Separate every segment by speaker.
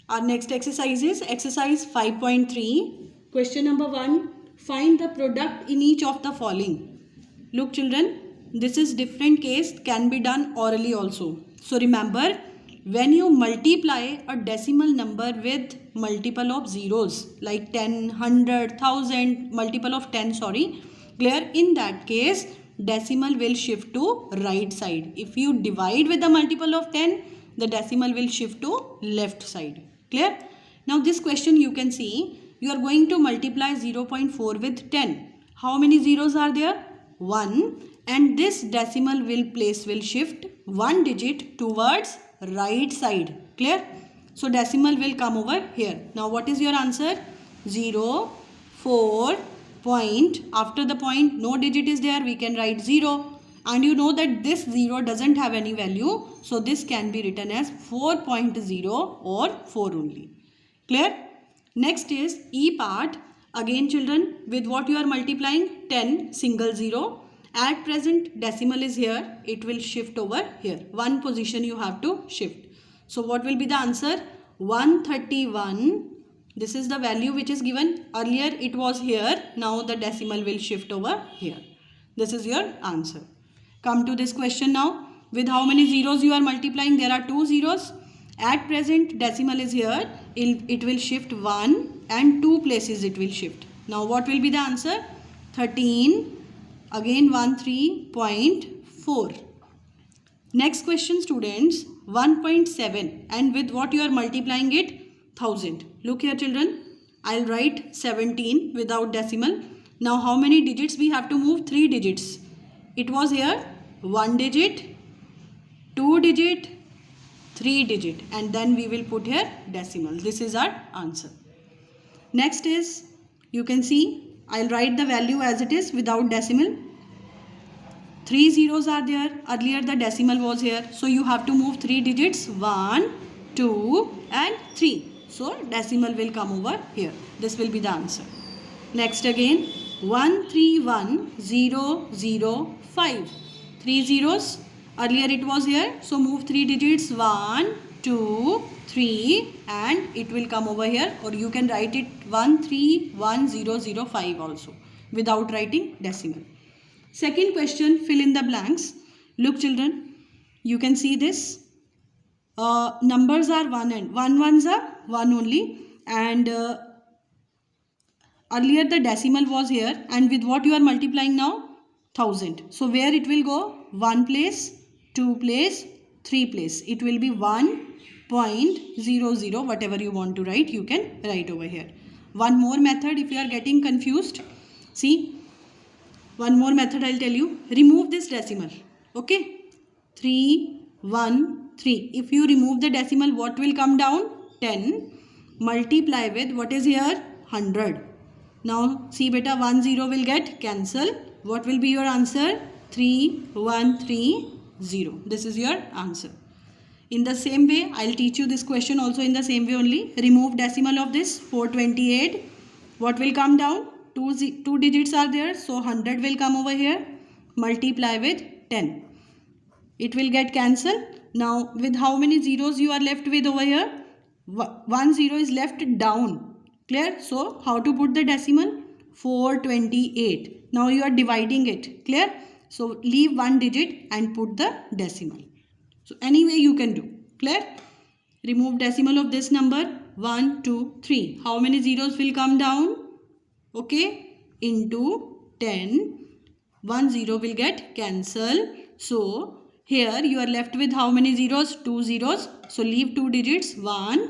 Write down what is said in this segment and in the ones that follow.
Speaker 1: Our next exercise is exercise 5.3. Question number 1. Find the product in each of the following. Look children, this is different case, can be done orally also. So remember, when you multiply a decimal number with multiple of zeros like 10, 100, 1000, multiple of 10, clear, in that case decimal will shift to right side. If you divide with the multiple of 10, the decimal will shift to left side. Clear? Now this question you can see, you are going to multiply 0.4 with 10. How many zeros are there? 1, and this decimal will shift one digit towards right side. Clear? So decimal will come over here. Now what is your answer? 0, 4, point. After the point no digit is there, we can write 0. And you know that this 0 doesn't have any value. So this can be written as 4.0 or 4 only. Clear? Next is E part. Again children, with what you are multiplying? 10, single 0. At present decimal is here. It will shift over here. One position you have to shift. So what will be the answer? 131. This is the value which is given. Earlier it was here. Now the decimal will shift over here. This is your answer. Come to this question now. With how many zeros you are multiplying? There are 2 zeros. At present decimal is here. It will shift 1 and 2 places it will shift. Now what will be the answer? 13. Again 13.4. Next question students. 1.7, and with what you are multiplying it? 1000. Look here children. I'll write 17 without decimal. Now how many digits we have to move? 3 digits. It was here 1 digit, 2 digit, 3 digit, and then we will put here decimal. This is our answer. Next is, you can see, I'll write the value as it is without decimal. 3 zeros are there. Earlier the decimal was here. So you have to move 3 digits. 1, 2 and 3. So decimal will come over here. This will be the answer. Next again, 131005. 3 zeros. Earlier it was here. So move 3 digits. 1, 2, 3 and it will come over here. Or you can write it 131005 also without writing decimal. Second question, fill in the blanks. Look children, you can see this. Numbers are 1 and 1 ones are 1 only, and earlier the decimal was here, and with what you are multiplying now? 1000. So where it will go? 1 place, 2 place, 3 place. It will be 1.00. Whatever you want to write, you can write over here. One more method if you are getting confused. See, one more method I'll tell you. Remove this decimal. Okay. 3, 1, 3. If you remove the decimal, what will come down? 10. Multiply with what is here? 100. Now see beta, 1 0 will get cancel. What will be your answer? 3130. This is your answer. In the same way, I'll teach you this question also in the same way only. Remove decimal of this 428. What will come down? 2 digits are there. So 100 will come over here. Multiply with 10. It will get cancelled. Now with how many zeros you are left with over here? 1 0 is left down. Clear? So how to put the decimal? 428. Now you are dividing it. Clear? So leave 1 digit and put the decimal. So any way you can do. Clear? Remove decimal of this number. 1, 2, 3. How many zeros will come down? Okay. Into 10. 1 0 will get cancelled. So here you are left with how many zeros? 2 zeros. So leave 2 digits. 1,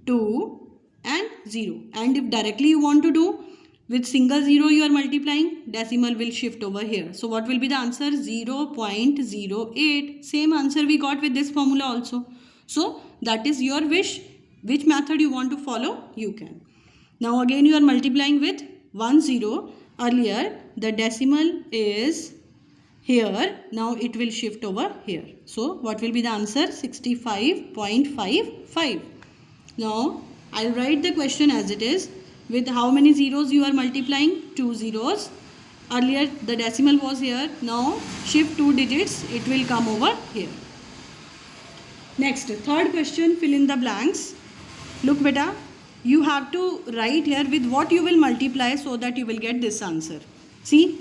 Speaker 1: 2 and 0. And if directly you want to do, with single 0 you are multiplying, decimal will shift over here. So what will be the answer? 0.08. Same answer we got with this formula also. So that is your wish. Which method you want to follow, you can. Now again you are multiplying with 1 0. Earlier the decimal is here. Now it will shift over here. So what will be the answer? 65.55. Now I'll write the question as it is. With how many zeros you are multiplying? 2 zeros. Earlier the decimal was here. Now shift 2 digits. It will come over here. Next, third question, fill in the blanks. Look beta, you have to write here with what you will multiply so that you will get this answer. See,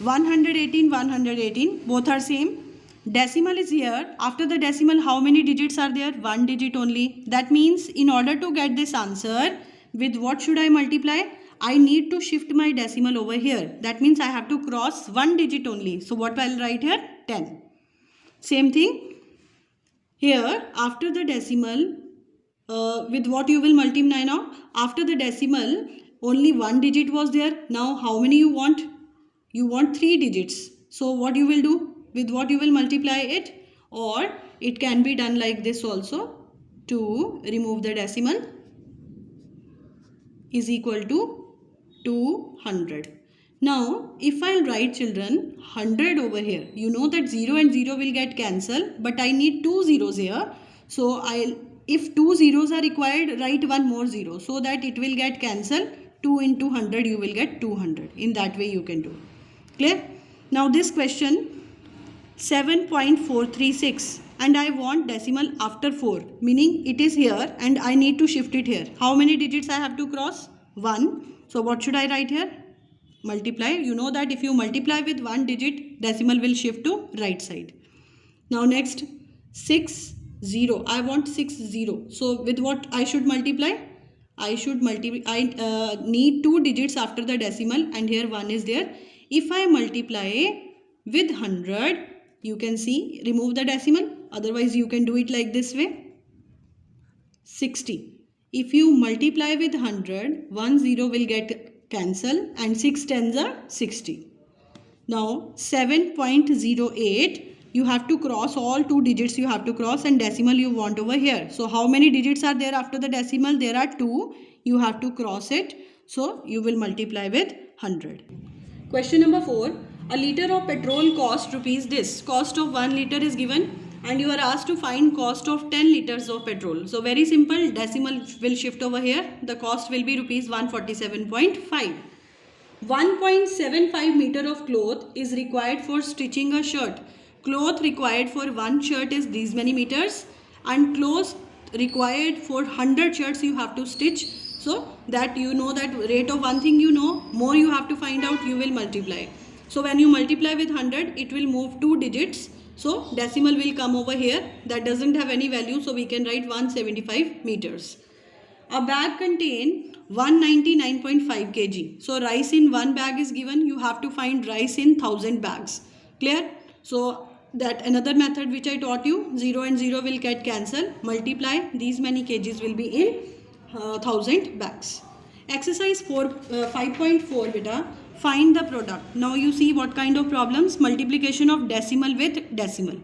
Speaker 1: 118, 118, both are same. Decimal is here. After the decimal, how many digits are there? One digit only. That means in order to get this answer, with what should I multiply? I need to shift my decimal over here. That means I have to cross one digit only. So what I'll write here? 10. Same thing. Here, after the decimal, with what you will multiply now? After the decimal, only one digit was there. Now, how many you want? You want 3 digits. So, what you will do? With what you will multiply it? Or it can be done like this also. To remove the decimal is equal to 200. Now, if I'll write children 100 over here, you know that 0 and 0 will get cancelled, but I need 2 zeros here. So, if 2 zeros are required, write one more 0 so that it will get cancelled. 2 into 100, you will get 200. In that way, you can do. Clear? Now, this question 7.436 and I want decimal after 4, meaning it is here and I need to shift it here. How many digits I have to cross? 1. So, what should I write here? Multiply. You know that if you multiply with one digit, decimal will shift to right side. Now next 6 0. I want 6 0. So with what I should multiply? I need 2 digits after the decimal and here 1 is there. If I multiply with 100, you can see, remove the decimal. Otherwise you can do it like this way. 60. If you multiply with 100, 1 0 will get cancel and 6 tens are 60. Now 7.08, you have to cross all 2 digits, you have to cross and decimal you want over here. So how many digits are there after the decimal? There are 2. You have to cross it. So you will multiply with 100. Question number 4. A liter of petrol cost rupees this. Cost of 1 liter is given and you are asked to find cost of 10 liters of petrol. So very simple, decimal will shift over here. The cost will be rupees 147.5. 1.75 meter of cloth is required for stitching a shirt. Cloth required for one shirt is these many meters and cloth required for 100 shirts you have to stitch. So that you know that rate of one thing you know, more you have to find out, you will multiply. So when you multiply with 100, it will move 2 digits. So decimal will come over here. That doesn't have any value. So we can write 175 meters. A bag contains 199.5 kg. So rice in one bag is given. You have to find rice in 1000 bags. Clear? So that another method which I taught you, 0 and 0 will get cancelled. Multiply. These many kgs will be in 1000 bags. Exercise 5.4 beta. Find the product. Now you see what kind of problems? Multiplication of decimal with decimal.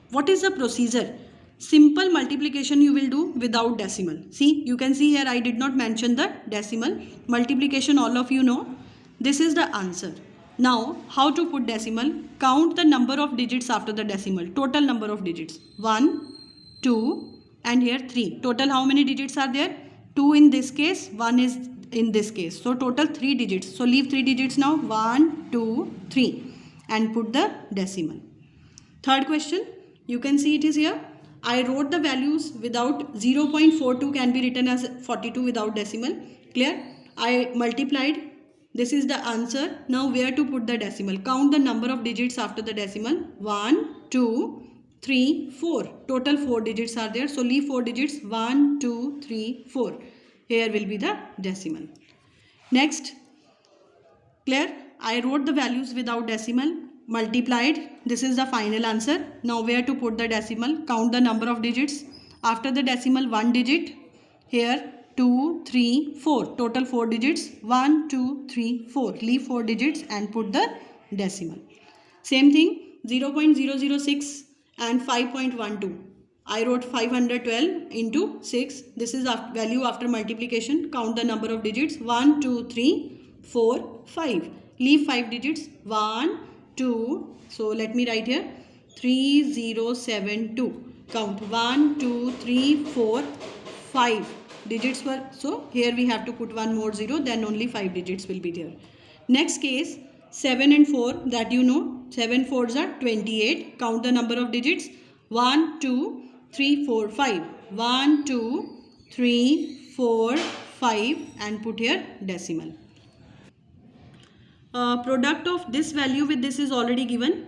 Speaker 1: What is the procedure? Simple multiplication you will do without decimal. See, you can see here I did not mention the decimal. Multiplication all of you know. This is the answer. Now, how to put decimal? Count the number of digits after the decimal. Total number of digits. 1, 2 and here 3. Total how many digits are there? 2 in this case, 1 is in this case. So total 3 digits. So leave 3 digits now. 1, 2, 3 and put the decimal. Third question. You can see it is here. I wrote the values without 0.42 can be written as 42 without decimal. Clear? I multiplied. This is the answer. Now where to put the decimal? Count the number of digits after the decimal. 1, 2, 3, 4. Total 4 digits are there. So leave 4 digits. 1, 2, 3, 4. Here will be the decimal. Next. Clear? I wrote the values without decimal. Multiplied. This is the final answer. Now where to put the decimal? Count the number of digits. After the decimal 1 digit. Here 2, 3, 4. Total 4 digits. 1, 2, 3, 4. Leave 4 digits and put the decimal. Same thing. 0.006 and 5.12. I wrote 512 into 6. This is value after multiplication. Count the number of digits. 1, 2, 3, 4, 5. Leave 5 digits. 1, 2. So let me write here. 3072. Count 1, 2, 3, 4, 5 digits were. So here we have to put one more 0. Then only 5 digits will be there. Next case 7 and 4 that you know. 7 4s are 28. Count the number of digits. 1, 2, 3, 4, 5. 1, 2, 3, 4, 5 and put here decimal. Product of this value with this is already given.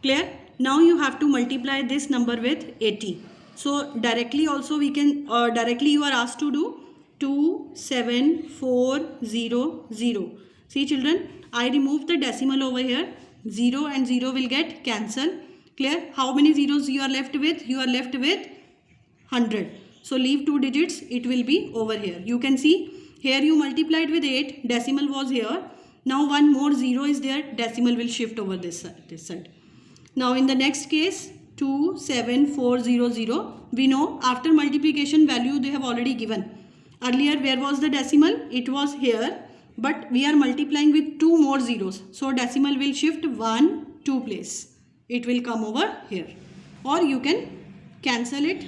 Speaker 1: Clear? Now you have to multiply this number with 80. So directly also we can, directly you are asked to do 27400. See children, I remove the decimal over here. 0 and 0 will get cancelled. Clear? How many zeros you are left with? You are left with 100. So leave 2 digits, it will be over here. You can see here you multiplied with 8, decimal was here. Now one more 0 is there, decimal will shift over this side. Now in the next case 27400, we know after multiplication value they have already given. Earlier where was the decimal? It was here, but we are multiplying with 2 more zeros. So decimal will shift 1, 2 place. It will come over here. Or you can cancel it.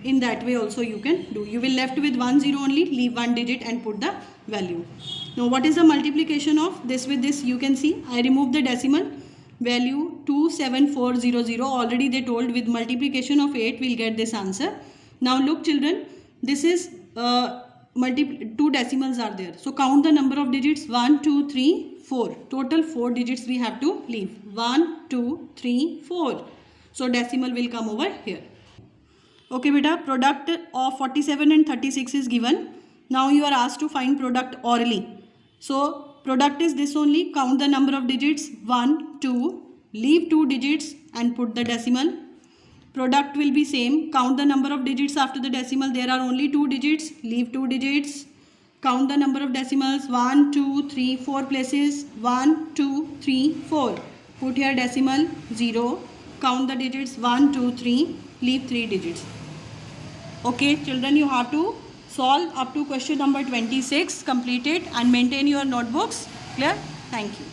Speaker 1: In that way also you can do. You will left with 1 0 only, leave 1 digit and put the value. Now what is the multiplication of this with this? You can see I remove the decimal value 27400. Already they told with multiplication of 8 we'll get this answer. Now look children, this is 2 decimals are there. So count the number of digits 1, 2, 3, 4. Total 4 digits we have to leave. 1, 2, 3, 4. So decimal will come over here. Okay beta, product of 47 and 36 is given. Now you are asked to find product orally. So product is this only. Count the number of digits 1, 2, leave 2 digits and put the decimal. Product will be same. Count the number of digits after the decimal. There are only 2 digits. Leave 2 digits. Count the number of decimals 1, 2, 3, 4 places. 1, 2, 3, 4. Put here decimal 0. Count the digits 1, 2, 3. Leave 3 digits. Okay children, you have to solve up to question number 26. Complete it and maintain your notebooks. Clear? Thank you.